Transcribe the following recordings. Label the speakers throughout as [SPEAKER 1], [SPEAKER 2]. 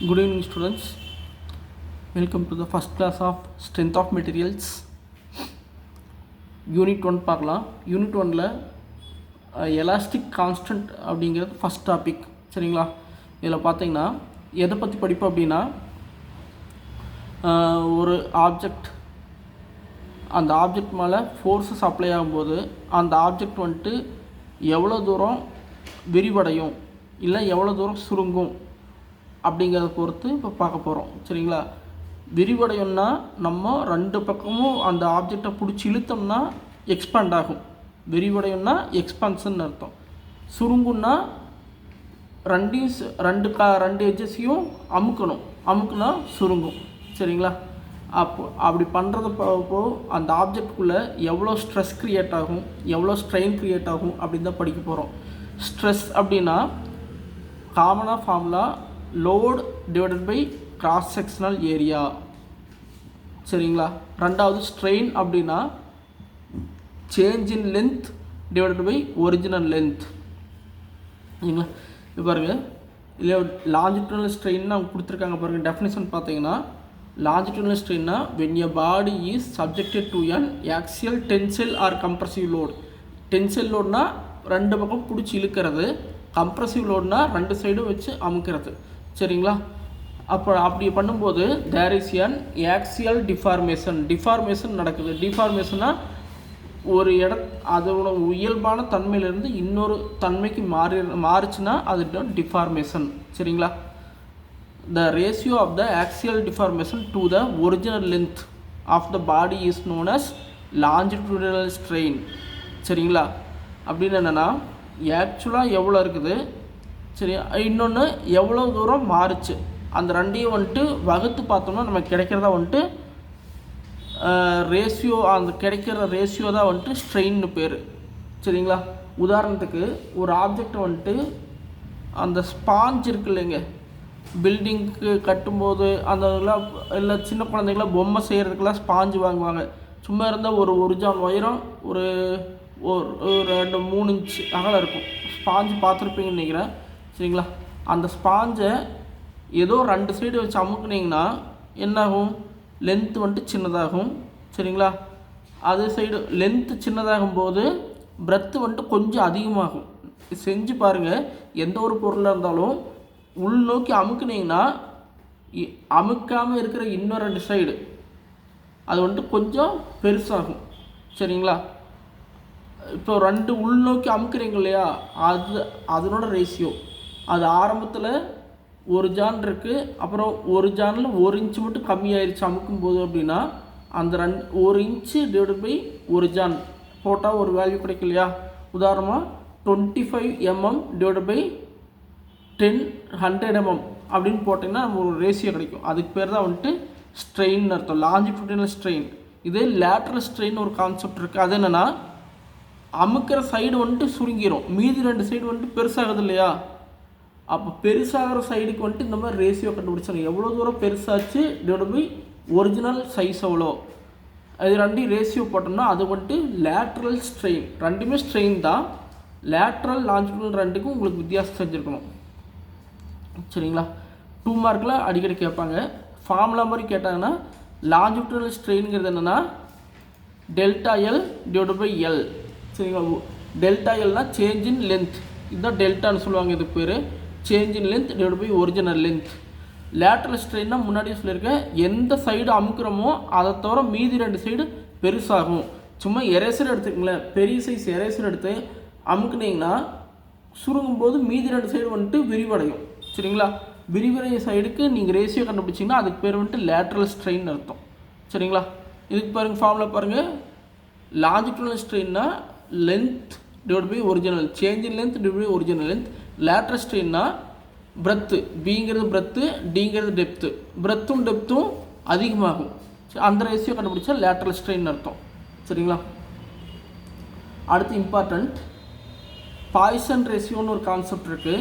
[SPEAKER 1] Good evening, students. Welcome to the first class of Strength of Materials. Unit 1 பார்க்கலாம். Unit 1ல elastic constant அப்படிங்கிறது first topic. சரிங்களா? இதில் பார்த்தீங்கன்னா எதை பற்றி படிப்போம் அப்படின்னா, ஒரு ஆப்ஜெக்ட், அந்த ஆப்ஜெக்ட் மேலே ஃபோர்ஸஸ் அப்ளை ஆகும்போது அந்த ஆப்ஜெக்ட் வந்துட்டு எவ்வளோ தூரம் விரிவடையும் இல்லை எவ்வளோ தூரம் சுருங்கும் அப்படிங்கிறத பொறுத்து இப்போ பார்க்க போகிறோம். சரிங்களா? விரிவடையும்னா நம்ம ரெண்டு பக்கமும் அந்த ஆப்ஜெக்டை பிடிச்சி இழுத்தோம்னா எக்ஸ்பேண்ட் ஆகும். விரிவடையும்னா எக்ஸ்பான்ஷன் அர்த்தம். சுருங்குன்னா ரெண்டு எட்ஜஸையும் அமுக்குனா சுருங்கும். சரிங்களா? அப்படி பண்ணுறதப்போ அந்த ஆப்ஜெக்டுக்குள்ளே எவ்வளோ ஸ்ட்ரெஸ் க்ரியேட் ஆகும், எவ்வளோ ஸ்ட்ரெயின் க்ரியேட் ஆகும் அப்படின்னு தான் படிக்க போகிறோம். ஸ்ட்ரெஸ் அப்படின்னா காமனாக formula load divided by cross sectional area. சரிங்களா? ரெண்டாவது ஸ்ட்ரெயின் அப்படின்னா change in length divided by original length. சரிங்களா? இப்போ பாருங்கள், இல்லை லாஞ்சிடியூனல் ஸ்ட்ரெயின்னா அவங்க கொடுத்துருக்காங்க பாருங்கள். டெஃபினிஷன் பார்த்தீங்கன்னா, longitudinal ஸ்ட்ரெயின்னா when a body is subjected to an axial tensile or compressive load. Tensile லோட்னா ரெண்டு பக்கம் பிடிச்சி இழுக்கிறது, கம்ப்ரசிவ் லோட்னா ரெண்டு சைடும் வச்சு அமுக்கிறது. சரிங்களா? அப்படி பண்ணும்போது there is an axial deformation நடக்குது. டிஃபார்மேஷன்னா ஒரு அதோட இயல்பான தன்மையிலேருந்து இன்னொரு தன்மைக்கு மாறுச்சுன்னா அது டிஃபார்மேஷன். சரிங்களா? The ratio of the axial deformation to the original length of the body is known as longitudinal strain. சரிங்களா? அப்படின்னு என்னென்னா ஆக்சுவலாக எவ்வளோ இருக்குது, சரி, இன்னொன்று எவ்வளோ தூரம் மாறுச்சு, அந்த ரெண்டையும் வந்துட்டு வகுத்து பார்த்தோம்னா நமக்கு கிடைக்கிறதா வந்துட்டு ரேஷியோ, அந்த கிடைக்கிற ரேஷியோ தான் வந்துட்டு ஸ்ட்ரெயின்னு பேர். சரிங்களா? உதாரணத்துக்கு ஒரு ஆப்ஜெக்ட் வந்துட்டு அந்த ஸ்பாஞ்ச் இருக்கு இல்லைங்க, பில்டிங்க்கு கட்டும்போது அந்த இதெல்லாம் இல்லை சின்ன குழந்தைங்களாம் பொம்மை செய்கிறதுக்கெல்லாம் ஸ்பாஞ்சு வாங்குவாங்க. சும்மா இருந்தால் ஒரு ஜான் உயரம் ஒரு 2-3 இன்ச் அகலம் இருக்கும். ஸ்பாஞ்சு பார்த்துருப்பீங்கன்னு நினைக்கிறேன். சரிங்களா? அந்த ஸ்பாஞ்சை ஏதோ ரெண்டு சைடு வச்சு அமுக்குனிங்கன்னா என்னாகும், லென்த்து வந்துட்டு சின்னதாகும். சரிங்களா? அதே சைடு லென்த்து சின்னதாகும் போது பிரெத்து வந்துட்டு கொஞ்சம் அதிகமாகும். செஞ்சு பாருங்கள், எந்த ஒரு பொருளாக இருந்தாலும் உள்நோக்கி அமுக்குனிங்கன்னா அமுக்காமல் இருக்கிற இன்னும் ரெண்டு சைடு அது வந்துட்டு கொஞ்சம் பெருசாகும். சரிங்களா? இப்போ ரெண்டு உள்நோக்கி அமுக்குறீங்க இல்லையா, அதனோட ரேஷியோ அது ஆரம்பத்தில் ஒரு ஜான் இருக்குது, அப்புறம் ஒரு ஜானில் 1 இன்ச்சு மட்டும் கம்மியாயிருச்சு அமுக்கும்போது அப்படின்னா அந்த 1 இன்ச்சு டிவைட் பை ஒரு ஜான் போட்டால் ஒரு வேல்யூ கிடைக்கும் இல்லையா. உதாரணமாக 25 mm டிவைட் பை 100 mm அப்படின்னு போட்டிங்கன்னா நம்ம ஒரு ரேஷியோ கிடைக்கும். அதுக்கு பேர் தான் வந்துட்டு ஸ்ட்ரெயின் அர்த்தம், லாஞ்சிடியூடனல் ஸ்ட்ரெயின். இதே லேட்ரல் ஸ்ட்ரெயின் ஒரு கான்செப்ட் இருக்குது. அது என்னென்னா அமுக்கிற சைடு வந்துட்டு சுருங்கிடும், மீதி ரெண்டு சைடு வந்துட்டு பெருசாகுது இல்லையா. அப்போ பெருசாகிற சைடுக்கு வந்துட்டு இந்த மாதிரி ரேஷியோ கண்டுபிடிச்சாங்க. எவ்வளோ தூரம் பெருசாச்சு டிவைட் பை ஒரிஜினல் சைஸ் எவ்வளோ, அது ரெண்டையும் ரேஷியோ போட்டோம்னா அது வந்துட்டு லேட்ரல் ஸ்ட்ரெயின். ரெண்டுமே ஸ்ட்ரெயின் தான், லேட்ரல் லாஞ்சிடியூடனல் ரெண்டுக்கும் உங்களுக்கு வித்தியாசம் செஞ்சுருக்கணும். சரிங்களா? 2 மார்க்கில் அடிக்கடி கேட்பாங்க. ஃபார்முலா மாதிரி கேட்டாங்கன்னா லாஞ்சிடியூடனல் ஸ்ட்ரெயின்ங்கிறது என்னென்னா delta L divide by L. சரிங்களா? டெல்டா எல்னா சேஞ்ச் இன் லென்த், இதுதான் டெல்டான்னு சொல்லுவாங்க. இதுக்கு பேர் change in length divide by original length. Lateral ஸ்ட்ரெயின்னா முன்னாடியே சொல்லியிருக்கேன், எந்த சைடு அமுக்குறோமோ அதை தவிர மீதி ரெண்டு சைடு பெருசாகும். சும்மா எரேசர் எடுத்துக்கங்களேன், பெரிய சைஸ் எரேசர் எடுத்து அமுக்குனிங்கன்னா சுருங்கும்போது மீதி ரெண்டு சைடு வந்துட்டு விரிவடையும். சரிங்களா? விரிவடைய சைடுக்கு நீங்கள் ரேஷியோ கண்டுபிடிச்சிங்கன்னா அதுக்கு பேர் வந்துட்டு லேட்ரல் ஸ்ட்ரெயின் அர்த்தம். சரிங்களா? இதுக்கு பாருங்கள், ஃபார்முலா பாருங்கள். லாஞ்சிடியூடனல் ஸ்ட்ரெயின்னா length divide by original, change in length divide by original length. Lateral ஸ்ட்ரெயின்னா பிரெத்து, பிங்கிறது பிரெத்து, டிங்கிறது டெப்த்து, பிரெத்தும் டெப்த்தும் அதிகமாகும். அந்த ரேஷியோ கண்டுபிடிச்சா லேட்ரல் ஸ்ட்ரெயின் அர்த்தம். சரிங்களா? அடுத்து இம்பார்ட்டண்ட் பாய்சன் ரேஷியோன்னு ஒரு கான்செப்ட் இருக்குது.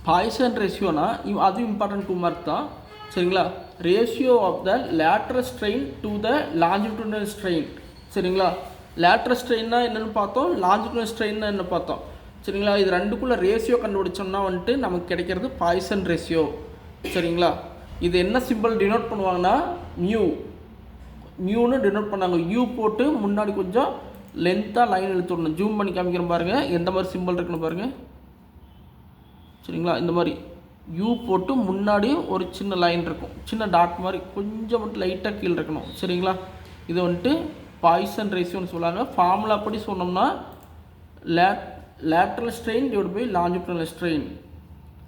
[SPEAKER 1] பாய்சன் ரேஷியோனா அதுவும் இம்பார்ட்டன்ட் 2 மார்க் தான். சரிங்களா? Ratio of the lateral strain to the longitudinal strain. சரிங்களா? லேட்ரல் ஸ்ட்ரெயின்னா என்னென்னு பார்த்தோம், லாஞ்சிடியூடனல் ஸ்ட்ரெயின்னா என்ன பார்த்தோம். சரிங்களா. இது ரெண்டுக்குள்ளே ரேஷியோ கண்டுபிடிச்சோம்னா வந்துட்டு நமக்கு கிடைக்கிறது பாய்சன் ரேஷியோ. சரிங்களா. இது என்ன சிம்பிள் டினோட் பண்ணுவாங்கன்னா மியூன்னு டினோட் பண்ணாங்க. யூ போட்டு முன்னாடி கொஞ்சம் லென்த்தாக லைன் இழுத்துடணும். ஜூம் பண்ணி காமிக்கிற பாருங்கள் எந்த மாதிரி சிம்பிள் இருக்குன்னு பாருங்கள். சரிங்களா. இந்த மாதிரி யூ போட்டு முன்னாடி ஒரு சின்ன லைன் இருக்கும், சின்ன டாட் மாதிரி கொஞ்சம் மட்டும் லைட்டாக கீழே இருக்கணும். சரிங்களா. இது வந்துட்டு பாய்சன் ரேஷியோன்னு சொல்லுவாங்க. ஃபார்முலா அப்படி சொன்னோம்னா lateral strain divide by longitudinal strain.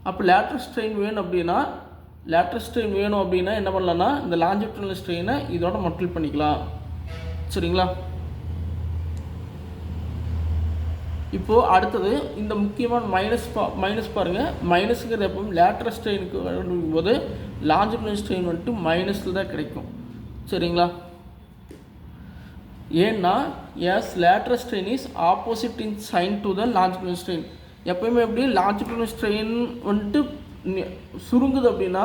[SPEAKER 1] அப்போ லேட்ரல் ஸ்ட்ரெயின் வேணும் அப்படின்னா என்ன பண்ணலாம்னா இந்த லாஞ்சிடியூடினல் ஸ்ட்ரெயினை இதோட மல்டிப்ளை பண்ணிக்கலாம். சரிங்களா. இப்போது அடுத்தது இந்த முக்கியமான மைனஸ் பாருங்கள். மைனஸுங்கிறது எப்பவும் லேட்ரல் ஸ்ட்ரெயினுக்கு போது லாஞ்சிடியூடினல் ஸ்ட்ரெயின் வந்துட்டு மைனஸில் தான் கிடைக்கும். சரிங்களா. ஏன்னா lateral strain is opposite in sign to the longitudinal strain. எப்போயுமே எப்படி லாஞ்சிடியூடினல் ஸ்ட்ரெயின் வந்துட்டு சுருங்குது அப்படின்னா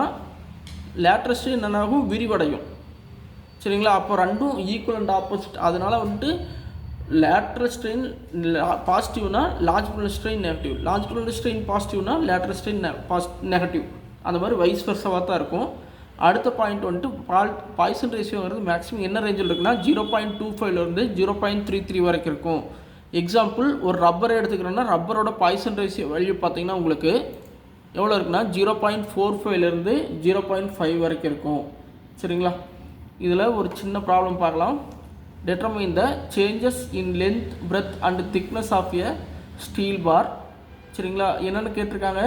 [SPEAKER 1] லேட்ரல் ஸ்ட்ரெயின் என்னாகும், விரிவடையும். சரிங்களா. அப்போ ரெண்டும் ஈக்குவல் அண்ட் ஆப்போசிட். அதனால் வந்துட்டு லேட்ரல் ஸ்ட்ரெயின் பாசிட்டிவ்னா longitudinal strain negative, longitudinal strain பாசிட்டிவ்னா லேட்ரல் ஸ்ட்ரெயின் நெகட்டிவ். அந்த மாதிரி வைஸ் வெர்சாவாக தான் இருக்கும். அடுத்த பாயிண்ட் வந்துட்டு பாய்சன் ரேஷியோங்கிறது மேக்ஸிமம் என்ன ரேஞ்சில் இருக்குன்னா 0.25 0.33 வரைக்கும் இருக்கும். எக்ஸாம்பிள் ஒரு ரப்பரை எடுத்துக்கிறோன்னா ரப்பரோட பாய்சன் ரேஷியோ வேல்யூ பார்த்தீங்கன்னா உங்களுக்கு எவ்வளோ இருக்குன்னா 0.45 0.5 வரைக்கும் இருக்கும். சரிங்களா. இதில் ஒரு சின்ன ப்ராப்ளம் பார்க்கலாம். determine the changes in length, breadth and thickness of a steel bar. சரிங்களா. என்னென்னு கேட்டிருக்காங்க,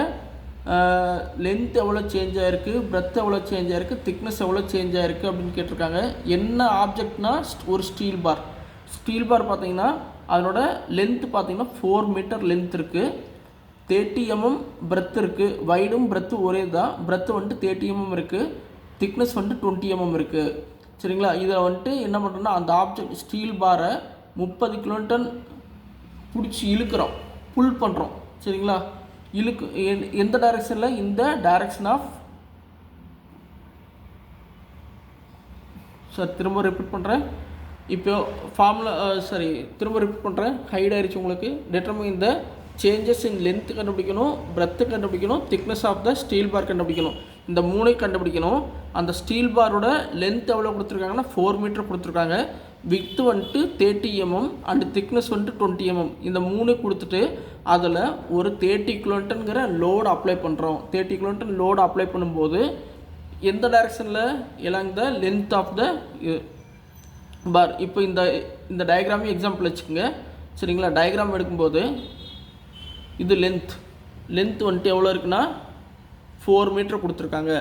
[SPEAKER 1] லென்த் எவ்வளோ சேஞ்ச் ஆகிருக்கு, பிரெத் எவ்வளோ சேஞ்ச் ஆகிருக்கு, திக்னஸ் எவ்வளோ சேஞ்ச் ஆகிருக்கு அப்படின்னு கேட்டிருக்காங்க. என்ன ஆப்ஜெக்ட்னா ஒரு ஸ்டீல் பார் பார்த்தீங்கன்னா அதனோட லென்த்து பார்த்தீங்கன்னா 4 மீட்டர் லென்த் இருக்குது, 30 mm பிரெத் இருக்குது. வைடும் பிரெத்து ஒரே தான், பிரெத்து வந்துட்டு 30 mm இருக்குது, திக்னஸ் வந்துட்டு 20 mm இருக்குது. சரிங்களா. இதில் வந்துட்டு என்ன பண்ணுறோன்னா அந்த ஆப்ஜெக்ட் ஸ்டீல் பாரை 30 கிலோமீட்டர் பிடிச்சி இழுக்கிறோம், புல் பண்ணுறோம். சரிங்களா. எந்த டைரெக்ஷனில், இந்த டைரெக்ஷன் ஆஃப் திரும்ப ரிப்பீட் பண்ணுறேன். இப்போ ஃபார்முலா திரும்ப ரிப்பீட் பண்ணுறேன். ஹைட் ஆயிடுச்சு உங்களுக்கு. டிட்டர்மைன் இந்த சேஞ்சஸ் இன் லென்த்து கண்டுபிடிக்கணும், பிரெத்து கண்டுபிடிக்கணும், thickness of the steel bar கண்டுபிடிக்கணும். இந்த மூணை கண்டுபிடிக்கணும். அந்த ஸ்டீல் பாரோட லென்த் எவ்வளோ கொடுத்துருக்காங்கன்னா 4 மீட்டர் கொடுத்துருக்காங்க. வித்து வந்துட்டு 30 mm அண்டு திக்னஸ் வந்துட்டு 20 mm. இந்த மூணு கொடுத்துட்டு அதில் ஒரு 30 கிலோமீட்டருங்கிற லோடு அப்ளை பண்ணுறோம். 30 கிலோமீட்டர் லோடு அப்ளை பண்ணும்போது எந்த டைரெக்ஷனில் along the length of the bar. இப்போ இந்த டயக்ராமே எக்ஸாம்பிள் வச்சுக்கோங்க. சரிங்களா. டயக்ராம் எடுக்கும்போது இது லென்த் வந்துட்டு எவ்வளோ இருக்குன்னா 4 மீட்டர் கொடுத்துருக்காங்க.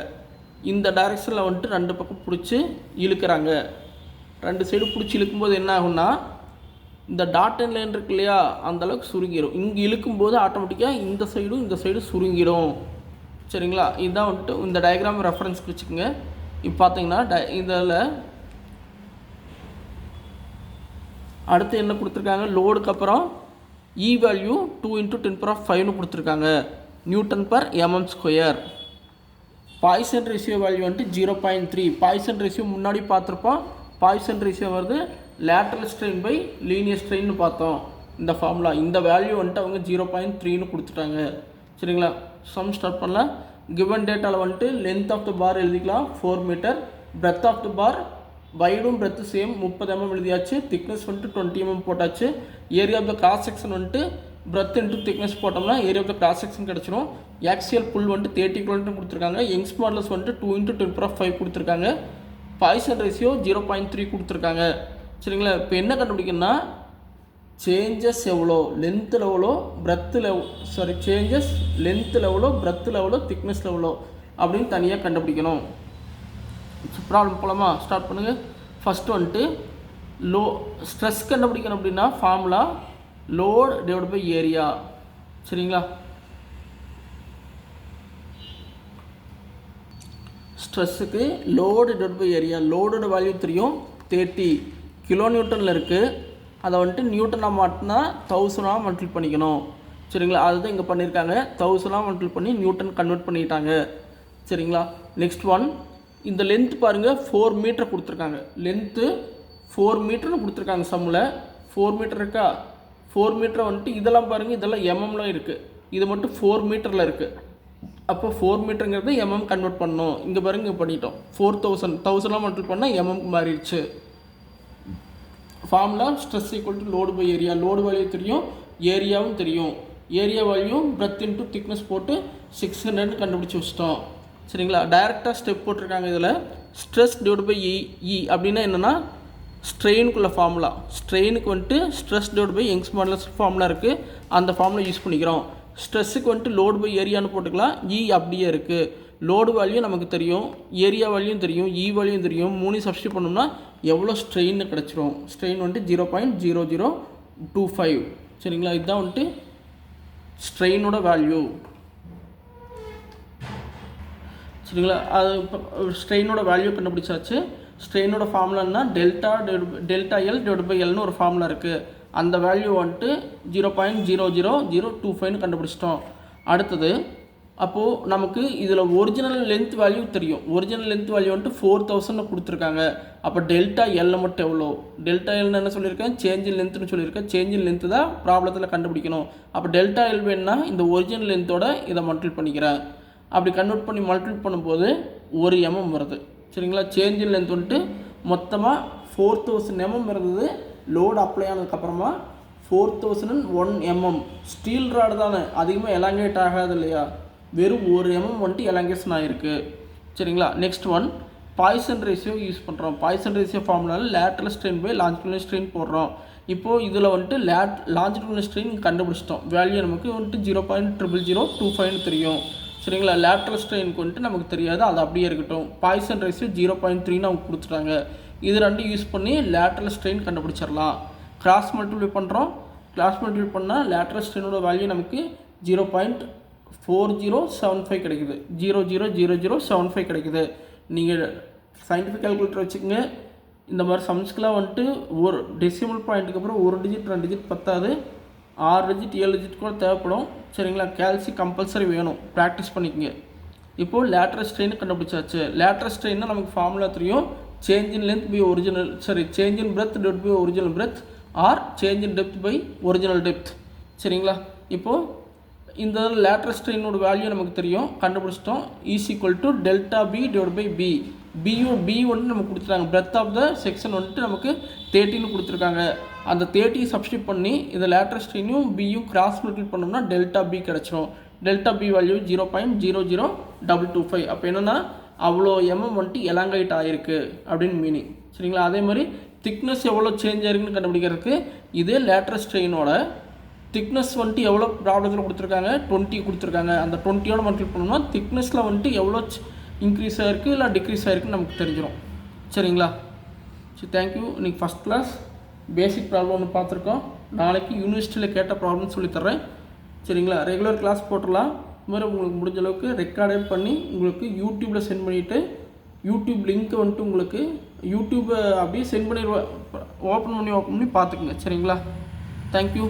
[SPEAKER 1] இந்த டைரெக்ஷனில் வந்துட்டு ரெண்டு பக்கம் பிடிச்சி இழுக்கிறாங்க. ரெண்டு சைடு பிடிச்சி இழுக்கும்போது என்ன ஆகும்னா இந்த டாட் அண்ட் லைன் இருக்கு இல்லையா, அந்தளவுக்கு சுருங்கிடும். இங்கே இழுக்கும்போது ஆட்டோமேட்டிக்காக இந்த சைடு சுருங்கிடும். சரிங்களா. இதுதான் வந்துட்டு இந்த டயக்ராம் ரெஃபரன்ஸ்க்கு வச்சுக்கோங்க. இப்போ பார்த்தீங்கன்னா இதில் அடுத்து என்ன கொடுத்துருக்காங்க, லோடுக்கு அப்புறம் இ வேல்யூ 2 × 10⁵ கொடுத்துருக்காங்க, Nm². பாய்சன் ரேஷியோ வேல்யூ வந்துட்டு 0.3. பாய்சன் ரேஷியோ முன்னாடி பார்த்துருப்போம். பாய்சன் ரேஷியோ வருது லேட்ரல் ஸ்ட்ரெயின் பை லீனியர் ஸ்ட்ரெயின்னு பார்த்தோம். இந்த ஃபார்முலா இந்த வேல்யூ வந்துட்டு அவங்க 0.3ன்னு கொடுத்துட்டாங்க. சரிங்களா. சம் ஸ்டார்ட் பண்ணலாம். கிவன் டேட்டாவில் வந்துட்டு லென்த் ஆஃப் த பார் எழுதிக்கலாம் 4 metre, breadth of the bar வைடும் பிரெத்து சேம் 30 mm எழுதியாச்சு, திக்னஸ் வந்துட்டு 20 mm போட்டாச்சு. Area of the cross section வந்துட்டு பிரெத் இன்ட்டு திக்னஸ் போட்டோம்னா area of the cross section கிடச்சிரும். ஆக்சியல் புல் வந்துட்டு 30 கிலோமீட்டர் கொடுத்துருக்காங்க. யங்ஸ் மாடல்ஸ் வந்துட்டு 2 × 10⁵ கொடுத்துருக்காங்க. பாய்சன் ரேஷியோ 0.3 கொடுத்துருக்காங்க. சரிங்களா. இப்போ என்ன கண்டுபிடிக்கணும்னா சேஞ்சஸ் எவ்வளோ, லென்த்தில் எவ்வளோ, பிரெத்தில் சேஞ்சஸ் லென்த்தில் எவ்வளோ, பிரெத்தில் எவ்வளோ, திக்னஸில் எவ்வளோ அப்படின்னு தனியாக கண்டுபிடிக்கணும். ப்ராப்ளம் போலாமா, ஸ்டார்ட் பண்ணுங்கள். ஃபஸ்ட்டு வந்துட்டு ஸ்ட்ரெஸ் கண்டுபிடிக்கணும் அப்படின்னா formula load divide by area. சரிங்களா. ஸ்ட்ரெஸ்ஸுக்கு லோடு டிவைட் பை ஏரியா. லோடோட வேல்யூ தெரியும் 30 கிலோநியூட்டனில் இருக்குது. அதை வந்துட்டு நியூட்டனாக மாட்டினா 1000 மல்டிப்ளை பண்ணிக்கணும். சரிங்களா. அதுதான் இங்கே பண்ணியிருக்காங்க. 1000 மல்டிப்ளை பண்ணி நியூட்டன் கன்வெர்ட் பண்ணிட்டாங்க. சரிங்களா. நெக்ஸ்ட் ஒன், இந்த லென்த் பாருங்கள் 4 மீட்டர் கொடுத்துருக்காங்க. லென்த்து 4 மீட்டர்னு கொடுத்துருக்காங்க. சம்மில் 4 மீட்டர் இருக்கா, 4 மீட்டரை வந்துட்டு இதெல்லாம் பாருங்கள், இதெல்லாம் எம்எம்மில் இருக்குது, இது மட்டும் 4 மீட்டரில் இருக்குது. அப்போ 4 மீட்டருங்கிறது எம்எம் கன்வெர்ட் பண்ணணும். இங்கே பாருங்க பண்ணிட்டோம். 4000 மல்டிபிள் பண்ணால் எம்எம்க்கு மாறிடுச்சு. Formula stress equal to load by area. Load value தெரியும், ஏரியாவும் தெரியும். Area value breadth into thickness போட்டு 600 கண்டுபிடிச்சி வச்சிட்டோம். சரிங்களா? டைரெக்டாக ஸ்டெப் போட்டிருக்காங்க. இதில் ஸ்ட்ரெஸ் டிவைட் பை இ அப்படின்னா என்னென்னா ஸ்ட்ரெயினுக்குள்ள ஃபார்முலா. ஸ்ட்ரெயினுக்கு வந்துட்டு stress divide by Young's modulus formula இருக்குது, அந்த ஃபார்முலா யூஸ் பண்ணிக்கிறோம். ஸ்ட்ரெஸ்ஸுக்கு வந்துட்டு லோடு பை ஏரியான்னு போட்டுக்கலாம். இ அப்படியே இருக்குது. லோடு வேல்யூ நமக்கு தெரியும், ஏரியா வேல்யூவும் தெரியும், இ வேல்யூவும் தெரியும். 3 சப்ஸ்டியூட் பண்ணோம்னா எவ்வளோ ஸ்ட்ரெயின் கிடச்சிரும். ஸ்ட்ரெயின் வந்துட்டு 0.0025. சரிங்களா? இதுதான் வந்துட்டு ஸ்ட்ரெயினோட வேல்யூ. சரிங்களா? அது ஸ்ட்ரெயினோட வேல்யூ கண்டுபிடிச்சாச்சு. ஸ்ட்ரெயினோட ஃபார்முலான்னா டெல்டா எல் டிவைட் பை எல்னு ஒரு ஃபார்முலா இருக்குது. அந்த வேல்யூ வந்துட்டு 0.00025 கண்டுபிடிச்சிட்டோம். அடுத்தது அப்போது நமக்கு இதில் ஒரிஜினல் லென்த் வேல்யூ தெரியும். ஒரிஜினல் லென்த் வேல்யூ வந்துட்டு 4000 கொடுத்துருக்காங்க. அப்போ டெல்டா எல்ல மட்டும் எவ்வளோ? டெல்டா எல்னு என்ன சொல்லியிருக்கேன்? சேஞ்ச் இன் லென்த்னு சொல்லியிருக்கேன். சேஞ்ச் இன் லென்த்து தான் ப்ராப்ளத்தில் கண்டுபிடிக்கணும். அப்போ டெல்டா எல் வேணுன்னா இந்த ஒரிஜினல் லென்த்தோட இதை மல்டிபிள் பண்ணிக்கிறேன். அப்படி கன்வெர்ட் பண்ணி மல்டிபிள் பண்ணும்போது 1 mm வருது. சரிங்களா? சேஞ்ச் இன் லென்த் வந்துட்டு மொத்தமாக 4000 mm இருந்தது. லோடு அப்ளை ஆனதுக்கப்புறமா 4001 mm. ஸ்டீல் ராடு தானே, அதிகமாக எலாங்கேட் ஆகாது இல்லையா? வெறும் 1 mm வந்துட்டு எலாங்கேஷன் ஆகிருக்கு. சரிங்களா? Next one Poisson ratio use பண்ணுறோம். பாய்சன் ரேஷியோ ஃபார்முலாவில் lateral strain by longitudinal strain போடுறோம். இப்போது இதில் வந்துட்டு லாஞ்சிடியூடினல் ஸ்ட்ரெயின் கண்டுபிடிச்சிட்டோம். வேல்யூ நமக்கு வந்துட்டு 0.00025 தெரியும். சரிங்களா? லேட்ரல் ஸ்ட்ரெயினுக்கு வந்துட்டு நமக்கு தெரியாது, அது அப்படியே இருக்கட்டும். பாய்சன் ரேஷியோ 0.3 அவங்க கொடுத்துட்டாங்க. இது ரெண்டும் யூஸ் பண்ணி லேட்ரல் ஸ்ட்ரெயின் கண்டுபிடிச்சிடலாம். கிராஸ் மல்டிப்ளை பண்ணுறோம். கிராஸ் மல்டிப்ளை பண்ணால் லேட்ரல் ஸ்ட்ரெயினோட வேல்யூ நமக்கு 0.4075 கிடைக்குது. 0.00075 கிடைக்குது. நீங்கள் சயின்டிஃபிக் கால்குலேட்டர் வச்சுக்கோங்க. இந்த மாதிரி சம்ஸ்க்கெலாம் வந்துட்டு ஒரு டெசிமல் பாயிண்ட்டுக்கு அப்புறம் 1 டிஜிட் 2 டிஜிட் பத்தாது, 6 டிஜிட் 7 டிஜிட் கூட தேவைப்படும். சரிங்களா? கேல்சி கம்பல்சரி வேணும், ப்ராக்டிஸ் பண்ணிக்கோங்க. இப்போது லேட்ரல் ஸ்ட்ரெயின் கண்டுபிடிச்சாச்சு. லேட்ரல் ஸ்ட்ரெயின்னா நமக்கு ஃபார்முலா தெரியும். Change in length by original change in breadth divide by original breadth or change in depth by original depth. சரிங்களா? இப்போது இந்த லேட்ரல் ஸ்ட்ரெயினோட வேல்யூ நமக்கு தெரியும், கண்டுபிடிச்சிட்டோம். Is equal to delta b divide by b. B வந்துட்டு நமக்கு கொடுத்துருக்காங்க. பிரெத் ஆஃப் த செக்ஷன் வந்துட்டு நமக்கு 30 கொடுத்துருக்காங்க. அந்த 30 சப்ஸ்டியூட் பண்ணி இந்த லேட்ரல் ஸ்ட்ரெயினும் பியும் கிராஸ் மல்டிபிள் பண்ணோம்னா டெல்டா பி கிடச்சிரும். Delta b value 0.00225. அப்போ என்னென்னா அவ்வளோ எம்எம் வந்துட்டு எலாங்கைட் ஆகிருக்கு அப்படின்னு மீனிங். சரிங்களா? அதே மாதிரி திக்னஸ் எவ்வளோ சேஞ்ச் ஆகிருக்குன்னு கண்டுபிடிக்கிறதுக்கு இதே லேட்ரல் ஸ்ட்ரெயினோட திக்னஸ் வந்துட்டு எவ்வளோ ப்ராப்ளத்தில் கொடுத்துருக்காங்க, 20 கொடுத்துருக்காங்க. அந்த 20யோட மல்டிபிள் பண்ணோம்னா திக்னஸில் வந்துட்டு எவ்வளோ இன்க்ரீஸ் ஆகிருக்கு இல்லை டிக்ரீஸ் ஆகிருக்குன்னு நமக்கு தெரிஞ்சிடும். சரிங்களா? சரி, தேங்க்யூ. இன்றைக்கி ஃபஸ்ட் கிளாஸ் பேசிக் ப்ராப்ளம் ஒன்று பார்த்துருக்கோம். நாளைக்கு யூனிவர்சிட்டியில் கேட்ட ப்ராப்ளம் சொல்லித்தரேன். சரிங்களா? ரெகுலர் கிளாஸ் போட்டுடலாம். இது மாதிரி உங்களுக்கு முடிஞ்ச அளவுக்கு ரெக்கார்டே பண்ணி உங்களுக்கு யூடியூப்பில் சென்ட் பண்ணிவிட்டு யூடியூப் லிங்க்கை வந்துட்டு உங்களுக்கு யூடியூப்பை அப்படியே சென்ட் பண்ணி ஓப்பன் பண்ணி பார்த்துக்குங்க. சரிங்களா? தேங்க்யூ.